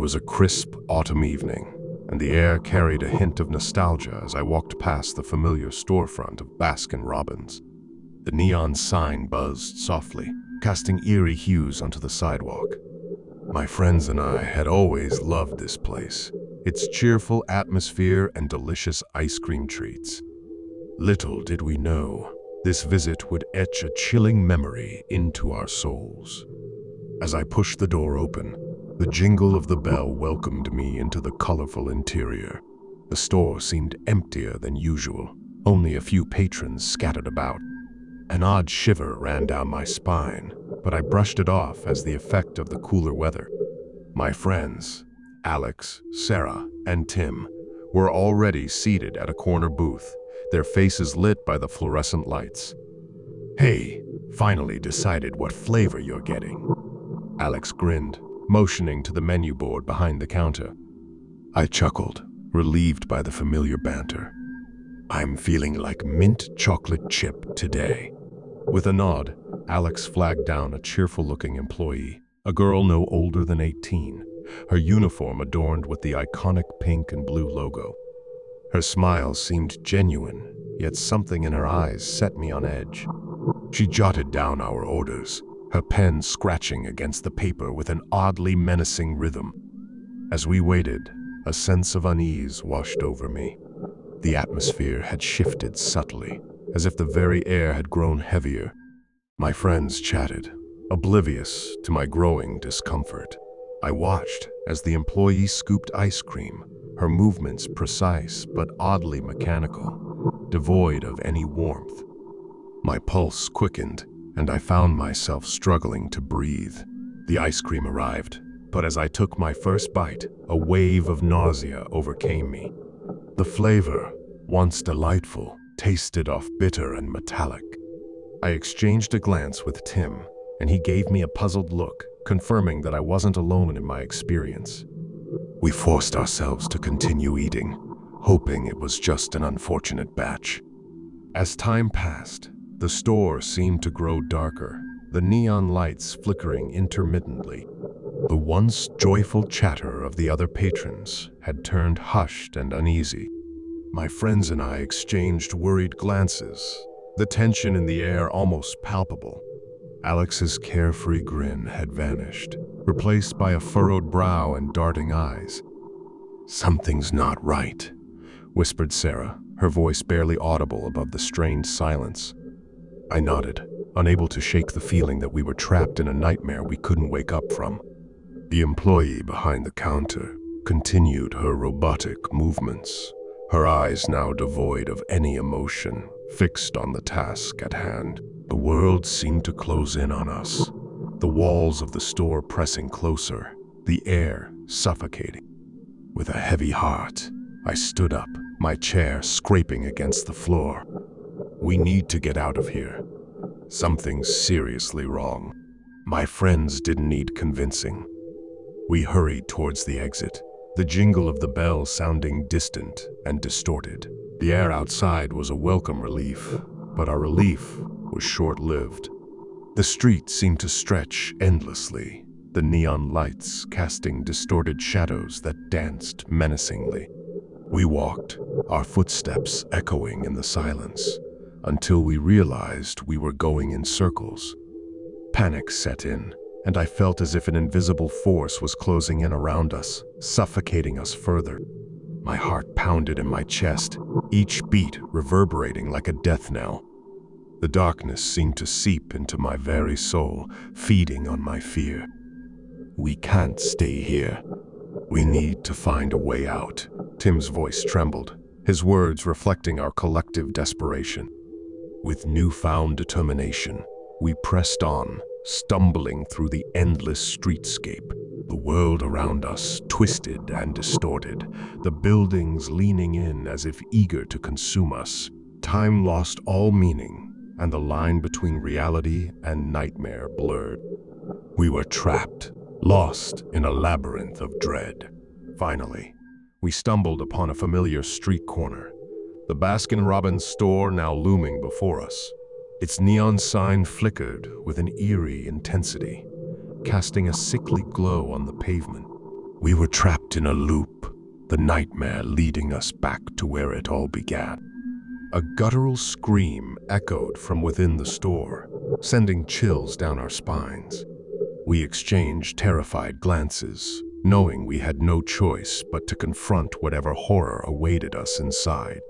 was a crisp autumn evening, and the air carried a hint of nostalgia as I walked past the familiar storefront of Baskin-Robbins. The neon sign buzzed softly, casting eerie hues onto the sidewalk. My friends and I had always loved this place, its cheerful atmosphere and delicious ice cream treats. Little did we know, this visit would etch a chilling memory into our souls. As I pushed the door open, the jingle of the bell welcomed me into the colorful interior. The store seemed emptier than usual, only a few patrons scattered about. An odd shiver ran down my spine, but I brushed it off as the effect of the cooler weather. My friends, Alex, Sarah, and Tim, were already seated at a corner booth, their faces lit by the fluorescent lights. "Hey, finally decided what flavor you're getting." Alex grinned, motioning to the menu board behind the counter. I chuckled, relieved by the familiar banter. "I'm feeling like mint chocolate chip today." With a nod, Alex flagged down a cheerful-looking employee, a girl no older than 18, her uniform adorned with the iconic pink and blue logo. Her smile seemed genuine, yet something in her eyes set me on edge. She jotted down our orders, her pen scratching against the paper with an oddly menacing rhythm. As we waited, a sense of unease washed over me. The atmosphere had shifted subtly, as if the very air had grown heavier. My friends chatted, oblivious to my growing discomfort. I watched as the employee scooped ice cream, her movements precise but oddly mechanical, devoid of any warmth. My pulse quickened, and I found myself struggling to breathe. The ice cream arrived, but as I took my first bite, a wave of nausea overcame me. The flavor, once delightful, tasted off bitter and metallic. I exchanged a glance with Tim, and he gave me a puzzled look, confirming that I wasn't alone in my experience. We forced ourselves to continue eating, hoping it was just an unfortunate batch. As time passed, the store seemed to grow darker, the neon lights flickering intermittently. The once joyful chatter of the other patrons had turned hushed and uneasy. My friends and I exchanged worried glances, the tension in the air almost palpable. Alex's carefree grin had vanished, replaced by a furrowed brow and darting eyes. "Something's not right," whispered Sarah, her voice barely audible above the strained silence. I nodded, unable to shake the feeling that we were trapped in a nightmare we couldn't wake up from. The employee behind the counter continued her robotic movements, her eyes now devoid of any emotion, fixed on the task at hand. The world seemed to close in on us, the walls of the store pressing closer, the air suffocating. With a heavy heart, I stood up, my chair scraping against the floor. "We need to get out of here. Something's seriously wrong." My friends didn't need convincing. We hurried towards the exit, the jingle of the bell sounding distant and distorted. The air outside was a welcome relief, but our relief was short-lived. The street seemed to stretch endlessly, the neon lights casting distorted shadows that danced menacingly. We walked, our footsteps echoing in the silence, until we realized we were going in circles. Panic set in, and I felt as if an invisible force was closing in around us, suffocating us further. My heart pounded in my chest, each beat reverberating like a death knell. The darkness seemed to seep into my very soul, feeding on my fear. "We can't stay here. We need to find a way out." Tim's voice trembled, his words reflecting our collective desperation. With newfound determination, we pressed on, stumbling through the endless streetscape. The world around us twisted and distorted, the buildings leaning in as if eager to consume us. Time lost all meaning, and the line between reality and nightmare blurred. We were trapped, lost in a labyrinth of dread. Finally, we stumbled upon a familiar street corner, the Baskin-Robbins store now looming before us. Its neon sign flickered with an eerie intensity, casting a sickly glow on the pavement. We were trapped in a loop, the nightmare leading us back to where it all began. A guttural scream echoed from within the store, sending chills down our spines. We exchanged terrified glances, knowing we had no choice but to confront whatever horror awaited us inside.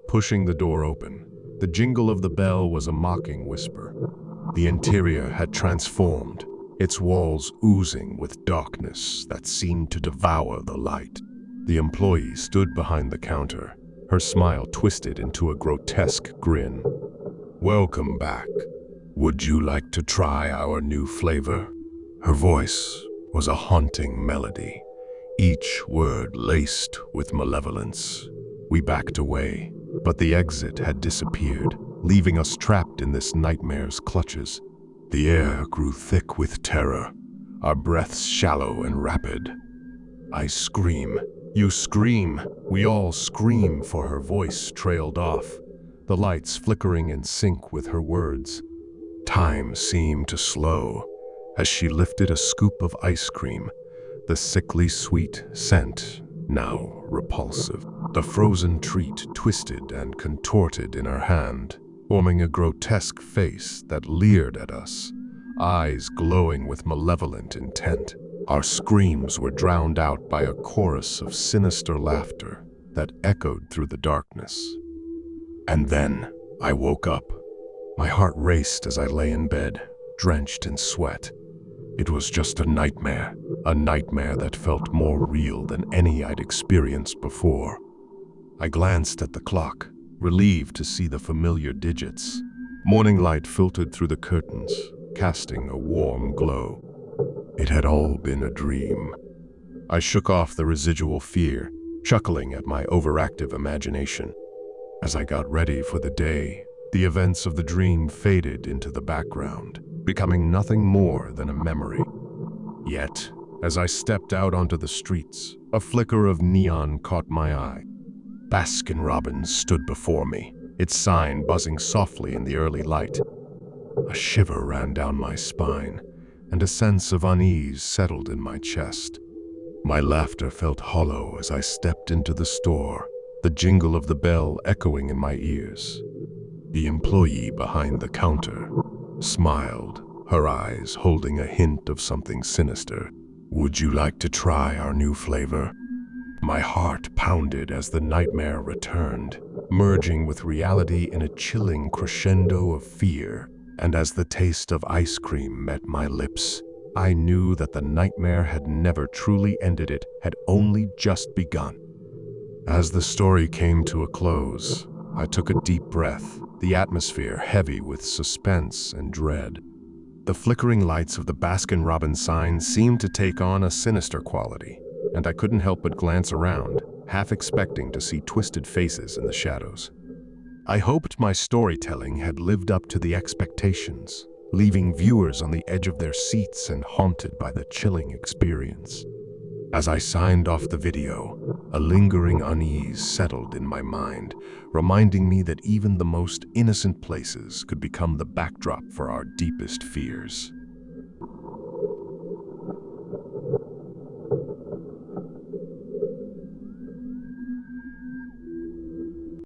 Pushing the door open, the jingle of the bell was a mocking whisper. The interior had transformed, its walls oozing with darkness that seemed to devour the light. The employee stood behind the counter, her smile twisted into a grotesque grin. "Welcome back. Would you like to try our new flavor?" Her voice was a haunting melody, each word laced with malevolence. We backed away, but the exit had disappeared, leaving us trapped in this nightmare's clutches. The air grew thick with terror, our breaths shallow and rapid. I scream. You scream. We all scream, for her voice trailed off, the lights flickering in sync with her words. Time seemed to slow as she lifted a scoop of ice cream, the sickly sweet scent now repulsive. The frozen treat twisted and contorted in her hand, forming a grotesque face that leered at us, eyes glowing with malevolent intent. Our screams were drowned out by a chorus of sinister laughter that echoed through the darkness. And then I woke up. My heart raced as I lay in bed, drenched in sweat. It was just a nightmare that felt more real than any I'd experienced before. I glanced at the clock, relieved to see the familiar digits. Morning light filtered through the curtains, casting a warm glow. It had all been a dream. I shook off the residual fear, chuckling at my overactive imagination. As I got ready for the day, the events of the dream faded into the background, becoming nothing more than a memory. Yet, as I stepped out onto the streets, a flicker of neon caught my eye. Baskin-Robbins stood before me, its sign buzzing softly in the early light. A shiver ran down my spine, and a sense of unease settled in my chest. My laughter felt hollow as I stepped into the store, the jingle of the bell echoing in my ears. The employee behind the counter smiled, her eyes holding a hint of something sinister. "Would you like to try our new flavor?" My heart pounded as the nightmare returned, merging with reality in a chilling crescendo of fear. And as the taste of ice cream met my lips, I knew that the nightmare had never truly ended. It had only just begun. As the story came to a close, I took a deep breath, the atmosphere heavy with suspense and dread. The flickering lights of the Baskin-Robbins sign seemed to take on a sinister quality, and I couldn't help but glance around, half expecting to see twisted faces in the shadows. I hoped my storytelling had lived up to the expectations, leaving viewers on the edge of their seats and haunted by the chilling experience. As I signed off the video, a lingering unease settled in my mind, reminding me that even the most innocent places could become the backdrop for our deepest fears.